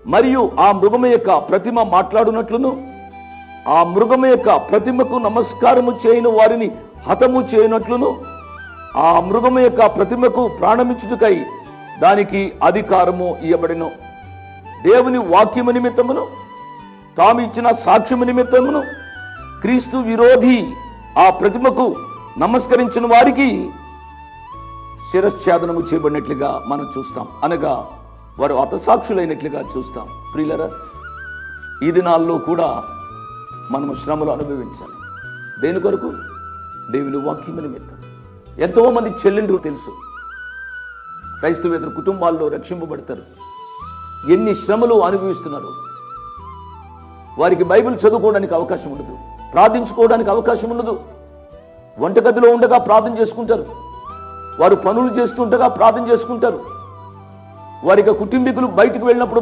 మరియు ఆ మృగము యొక్క ప్రతిమ మాట్లాడునట్లును ఆ మృగము యొక్క ప్రతిమకు నమస్కారము చేయని వారిని హతము చేయనట్లును ఆ మృగము యొక్క ప్రతిమకు ప్రాణమిచ్చుటకై దానికి అధికారము ఇవ్వబడిను. దేవుని వాక్యము నిమిత్తమును తాము ఇచ్చిన సాక్ష్యము నిమిత్తమును క్రీస్తు విరోధి ఆ ప్రతిమకు నమస్కరించిన వారికి శిరశ్ఛేదనము చేయబడినట్లుగా మనం చూస్తాం, అనగా వారు హతసాక్షులైనట్లుగా చూస్తాం. ప్రియులరా, ఈ దినాల్లో కూడా మనము శ్రమలు అనుభవించాలి. దేని కొరకు? దేవుని వాక్యము నిమిత్తం. ఎంతో మంది చెల్లెండ్రు తెలుసు, క్రైస్తవేతర కుటుంబాల్లో రక్షింపబడతారు. ఎన్ని శ్రమలు అనుభవిస్తున్నారు. వారికి బైబిల్ చదువుకోవడానికి అవకాశం ఉండదు, ప్రార్థించుకోవడానికి అవకాశం ఉండదు. వంటగదిలో ఉండగా ప్రార్థన చేసుకుంటారు, వారు పనులు చేస్తుండగా ప్రార్థన చేసుకుంటారు. వారికి కుటుంబీకులు బయటకు వెళ్ళినప్పుడు